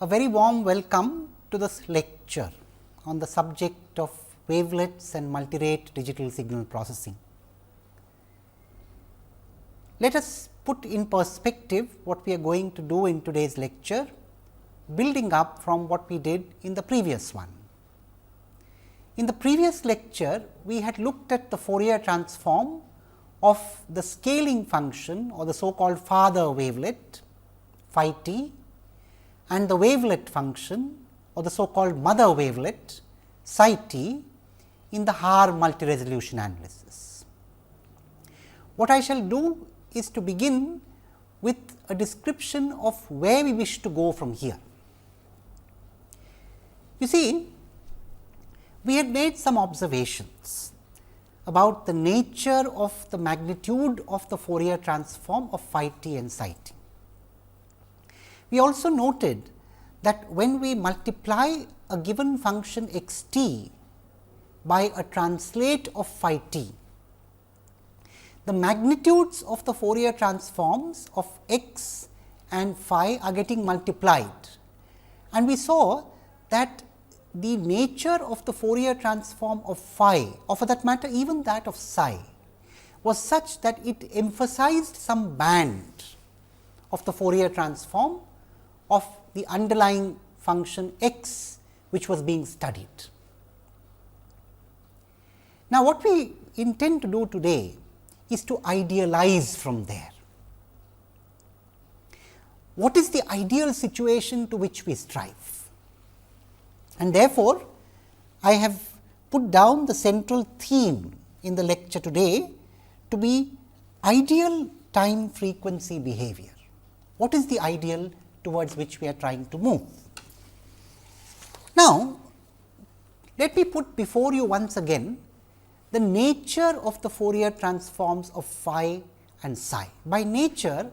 A very warm welcome to this lecture on the subject of wavelets and multirate digital signal processing. Let us put in perspective what we are going to do in today's lecture, building up from what we did in the previous one. In the previous lecture, we had looked at the Fourier transform of the scaling function or the so called father wavelet phi t, and the wavelet function or the so called mother wavelet psi t in the Haar multi-resolution analysis. What I shall do is to begin with a description of where we wish to go from here. You see, we had made some observations about the nature of the magnitude of the Fourier transform of phi t and psi t. We also noted that when we multiply a given function x t by a translate of phi t, the magnitudes of the Fourier transforms of x and phi are getting multiplied, and we saw that the nature of the Fourier transform of phi, or for that matter even that of psi, was such that it emphasized some band of the Fourier transform of the underlying function x, which was being studied. Now, what we intend to do today is to idealize from there. What is the ideal situation to which we strive? And therefore, I have put down the central theme in the lecture today to be ideal time frequency behavior. What is the ideal towards which we are trying to move? Now, let me put before you once again the nature of the Fourier transforms of phi and psi. By nature,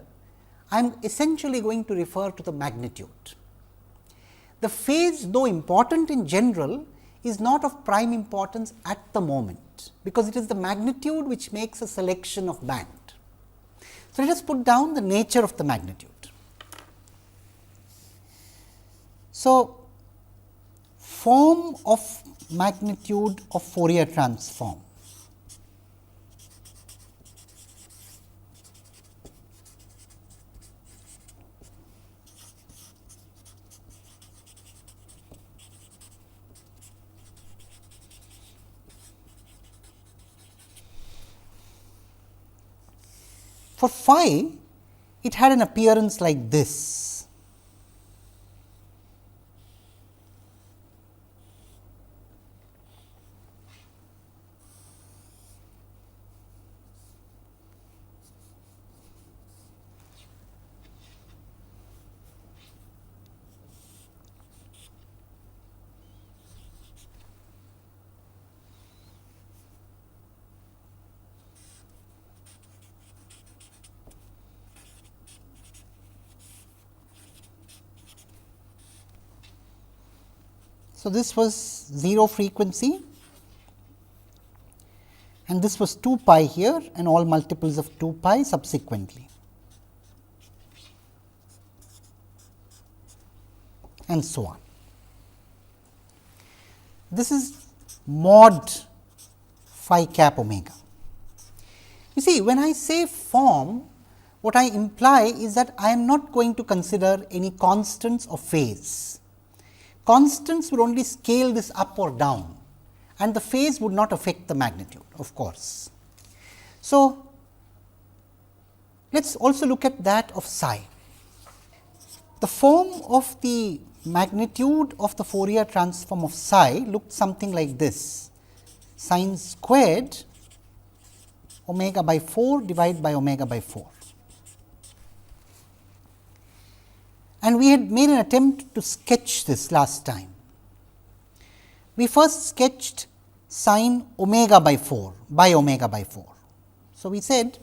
I am essentially going to refer to the magnitude. The phase, though important in general, is not of prime importance at the moment, because it is the magnitude which makes a selection of band. So, let us put down the nature of the magnitude. So, form of magnitude of Fourier transform. For phi, it had an appearance like this. So, this was 0 frequency, and this was 2 pi here and all multiples of 2 pi subsequently, and so on. This is mod phi cap omega. You see, when I say form, what I imply is that I am not going to consider any constants of phase. Constants would only scale this up or down, and the phase would not affect the magnitude, of course. So, let us also look at that of psi. The form of the magnitude of the Fourier transform of psi looked something like this: sin squared omega by 4 divided by omega by 4. And we had made an attempt to sketch this last time. We first sketched sin omega by 4 by omega by 4. So, we said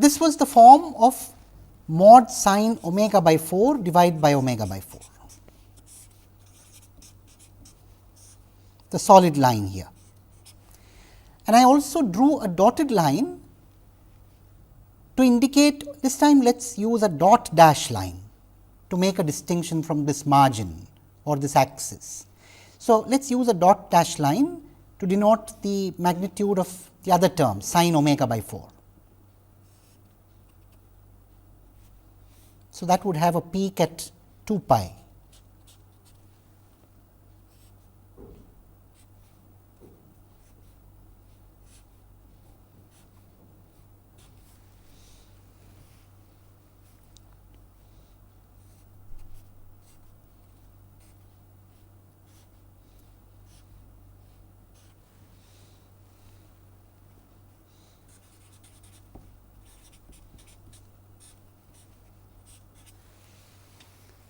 this was the form of mod sine omega by 4 divided by omega by 4, the solid line here. And I also drew a dotted line to indicate, this time let us use a dot dash line to make a distinction from this margin or this axis. So, let us use a dot dash line to denote the magnitude of the other term sine omega by 4. So, that would have a peak at 2 pi.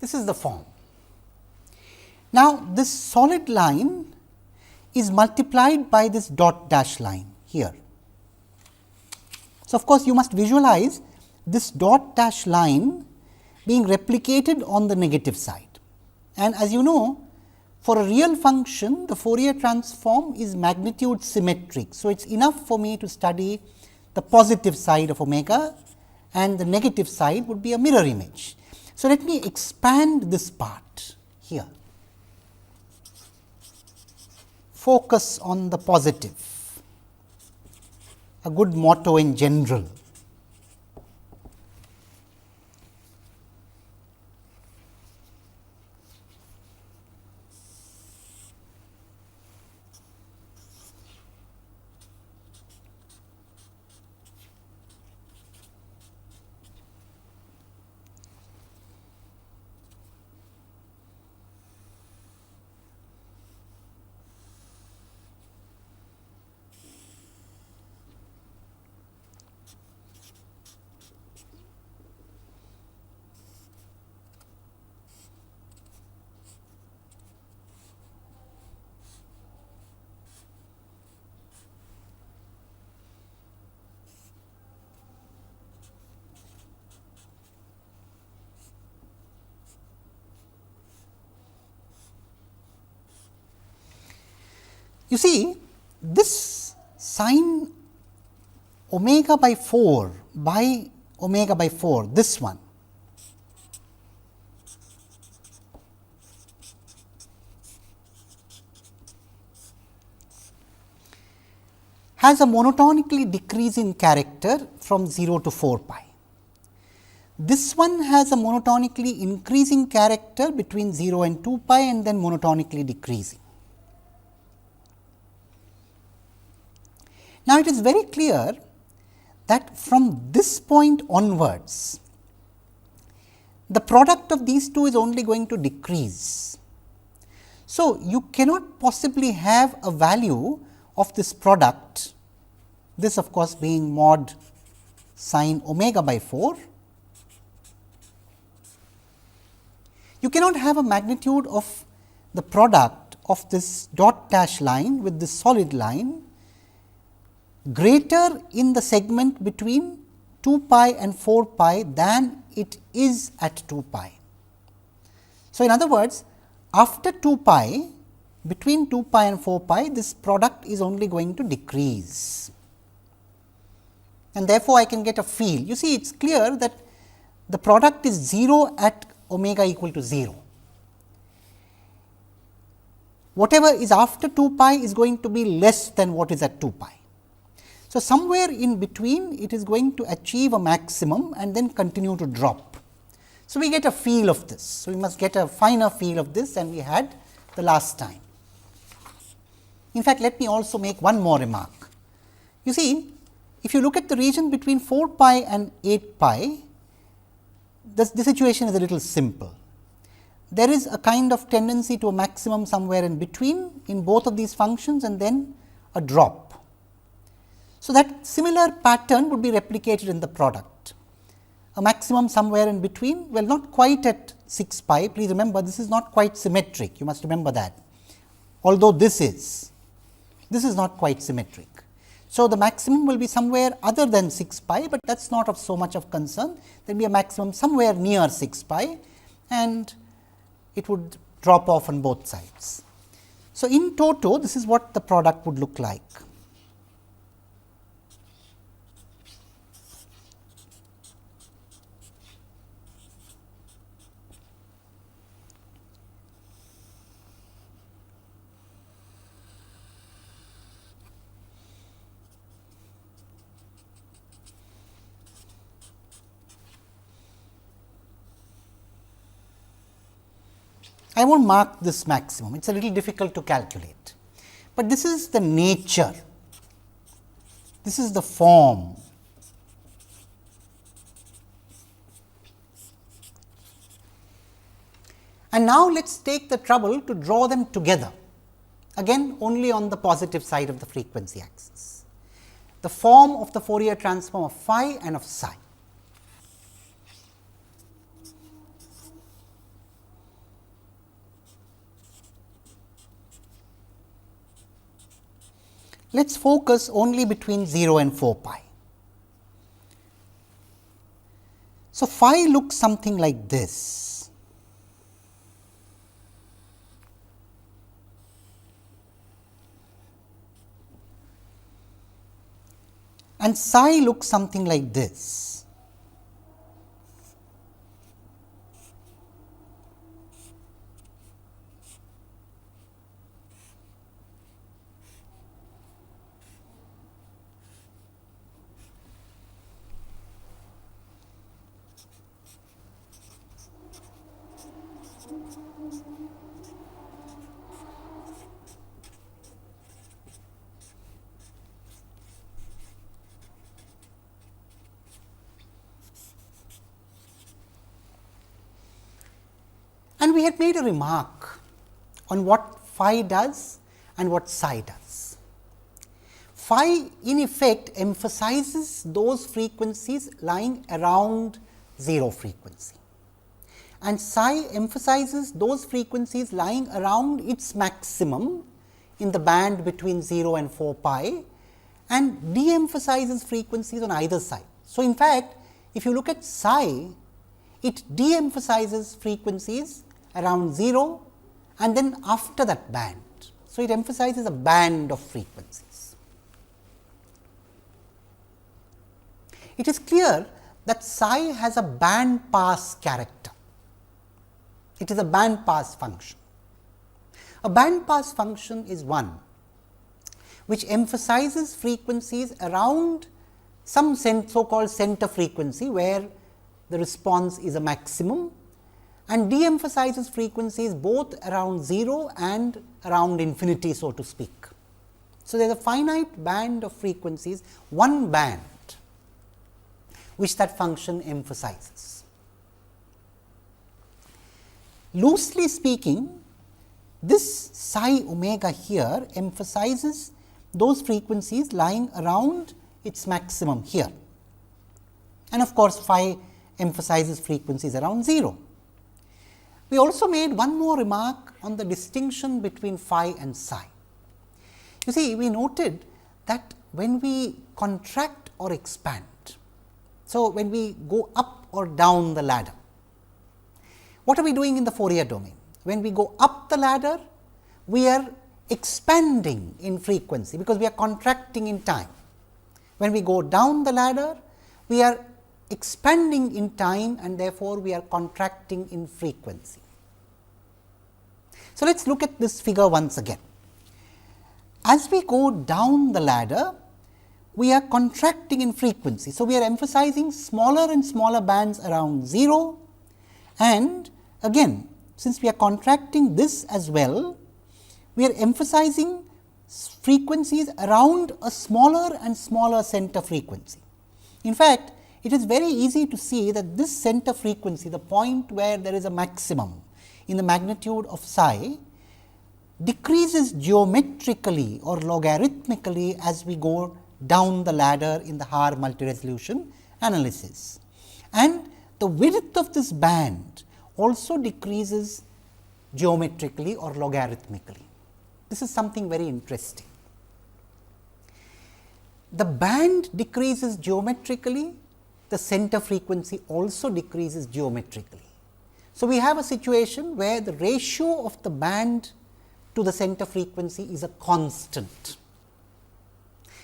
This is the form. Now, this solid line is multiplied by this dot dash line here. So, of course, you must visualize this dot dash line being replicated on the negative side. And as you know, for a real function, the Fourier transform is magnitude symmetric. So, it is enough for me to study the positive side of omega and the negative side would be a mirror image. So, let me expand this part here, focus on the positive, a good motto in general. You see, this sine omega by 4 by omega by 4, this one, has a monotonically decreasing character from 0 to 4 pi. This one has a monotonically increasing character between 0 and 2 pi and then monotonically decreasing. Now, it is very clear that from this point onwards, the product of these two is only going to decrease. So, you cannot possibly have a value of this product, this of course being mod sine omega by 4. You cannot have a magnitude of the product of this dot dash line with this solid line greater in the segment between 2 pi and 4 pi than it is at 2 pi. So, in other words, after 2 pi, between 2 pi and 4 pi, this product is only going to decrease, and therefore, I can get a feel. You see, it is clear that the product is 0 at omega equal to 0. Whatever is after 2 pi is going to be less than what is at 2 pi. So, somewhere in between it is going to achieve a maximum and then continue to drop. So, we get a feel of this. So, we must get a finer feel of this than we had the last time. In fact, let me also make one more remark. You see, if you look at the region between 4 pi and 8 pi, the situation is a little simple. There is a kind of tendency to a maximum somewhere in between in both of these functions and then a drop. So, that similar pattern would be replicated in the product, a maximum somewhere in between, well, not quite at 6 pi. Please remember, this is not quite symmetric, you must remember that, although this is not quite symmetric. So, the maximum will be somewhere other than 6 pi, but that is not of so much of concern. There will be a maximum somewhere near 6 pi and it would drop off on both sides. So, in toto this is what the product would look like. I will not mark this maximum, it is a little difficult to calculate, but this is the nature, this is the form. And now, let us take the trouble to draw them together, again only on the positive side of the frequency axis, the form of the Fourier transform of phi and of psi. Let us focus only between 0 and 4 pi. So, phi looks something like this. And psi looks something like this. And we had made a remark on what phi does and what psi does. Phi in effect emphasizes those frequencies lying around 0 frequency, and psi emphasizes those frequencies lying around its maximum in the band between 0 and 4 pi and de-emphasizes frequencies on either side. So, in fact, if you look at psi, it de-emphasizes frequencies around 0 and then after that band. So, it emphasizes a band of frequencies. It is clear that psi has a band pass character. It is a band pass function. A band pass function is one which emphasizes frequencies around some so called center frequency, where the response is a maximum, and de-emphasizes frequencies both around 0 and around infinity, so to speak. So, there is a finite band of frequencies, one band which that function emphasizes. Loosely speaking, this psi omega here emphasizes those frequencies lying around its maximum here, and of course, phi emphasizes frequencies around 0. We also made one more remark on the distinction between phi and psi. You see, we noted that when we contract or expand, so when we go up or down the ladder, what are we doing in the Fourier domain? When we go up the ladder, we are expanding in frequency, because we are contracting in time. When we go down the ladder, we are expanding in time and therefore, we are contracting in frequency. So, let us look at this figure once again. As we go down the ladder, we are contracting in frequency. So, we are emphasizing smaller and smaller bands around 0, and again, since we are contracting this as well, we are emphasizing frequencies around a smaller and smaller center frequency. In fact, it is very easy to see that this center frequency, the point where there is a maximum in the magnitude of psi, decreases geometrically or logarithmically as we go down the ladder in the Haar multi-resolution analysis. And the width of this band also decreases geometrically or logarithmically. This is something very interesting. the band decreases geometrically, the center frequency also decreases geometrically. So, we have a situation where the ratio of the band to the center frequency is a constant.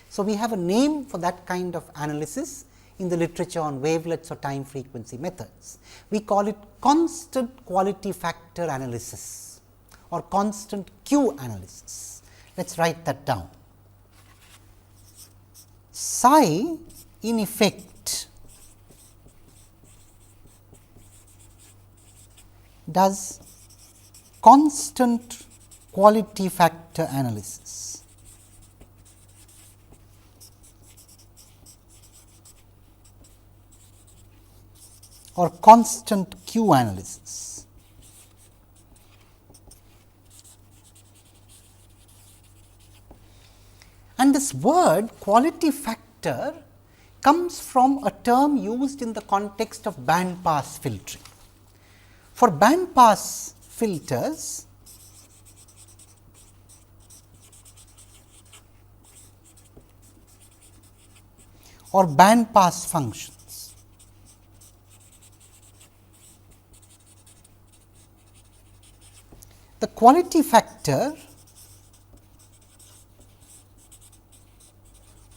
So, we have a name for that kind of analysis in the literature on wavelets or time frequency methods. We call it constant quality factor analysis or constant Q analysis. Let us write that down. Psi in effect does constant quality factor analysis. Or constant Q analysis. And this word quality factor comes from a term used in the context of band pass filtering. For band pass filters, or band pass functions, the quality factor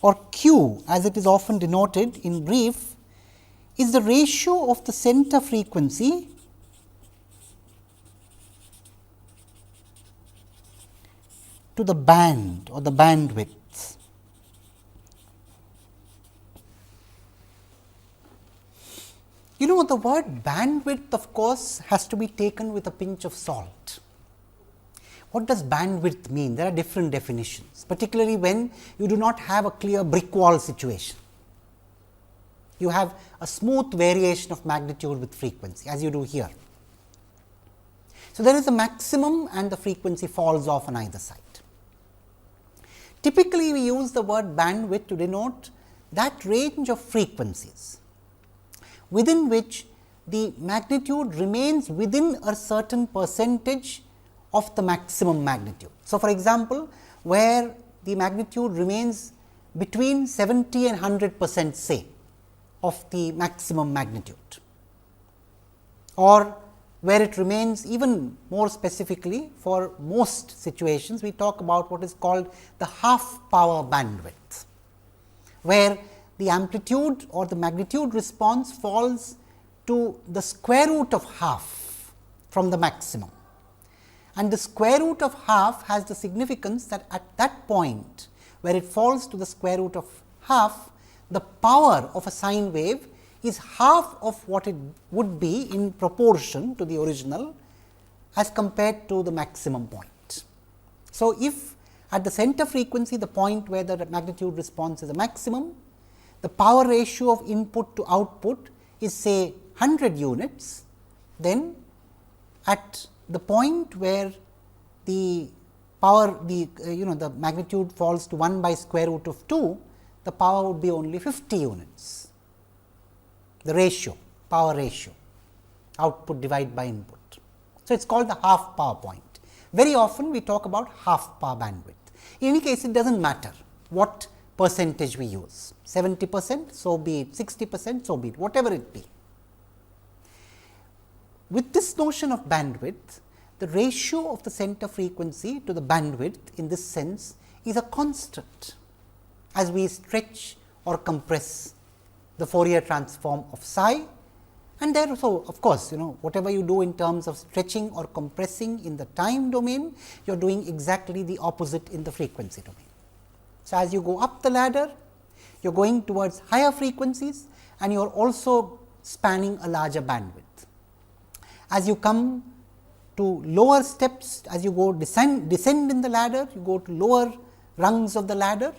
or Q, as it is often denoted in brief, is the ratio of the center frequency to the band or the bandwidth. You know, the word bandwidth of course has to be taken with a pinch of salt. What does bandwidth mean? There are different definitions, particularly when you do not have a clear brick wall situation. You have a smooth variation of magnitude with frequency, as you do here. So, there is a maximum and the frequency falls off on either side. Typically, we use the word bandwidth to denote that range of frequencies within which the magnitude remains within a certain percentage of the maximum magnitude. So, for example, where the magnitude remains between 70 and 100% say of the maximum magnitude, or where it remains even more specifically for most situations, we talk about what is called the half power bandwidth, where the amplitude or the magnitude response falls to the square root of half from the maximum. And the square root of half has the significance that at that point where it falls to the square root of half, the power of a sine wave is half of what it would be in proportion to the original as compared to the maximum point. So, if at the center frequency, the point where the magnitude response is a maximum, the power ratio of input to output is say 100 units, then at the point where the power the magnitude falls to 1 by square root of 2, the power would be only 50 units, the ratio, power ratio, output divided by input. So, it is called the half power point. Very often we talk about half power bandwidth. In any case, it does not matter what percentage we use, 70%, so be it, 60%, so be it, whatever it be. With this notion of bandwidth, the ratio of the center frequency to the bandwidth in this sense is a constant as we stretch or compress the Fourier transform of psi, and there so of course, whatever you do in terms of stretching or compressing in the time domain, you are doing exactly the opposite in the frequency domain. So, as you go up the ladder, you are going towards higher frequencies and you are also spanning a larger bandwidth. As you come to lower steps, as you go descend in the ladder, you go to lower rungs of the ladder,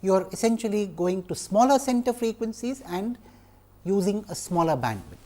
you are essentially going to smaller center frequencies and using a smaller bandwidth.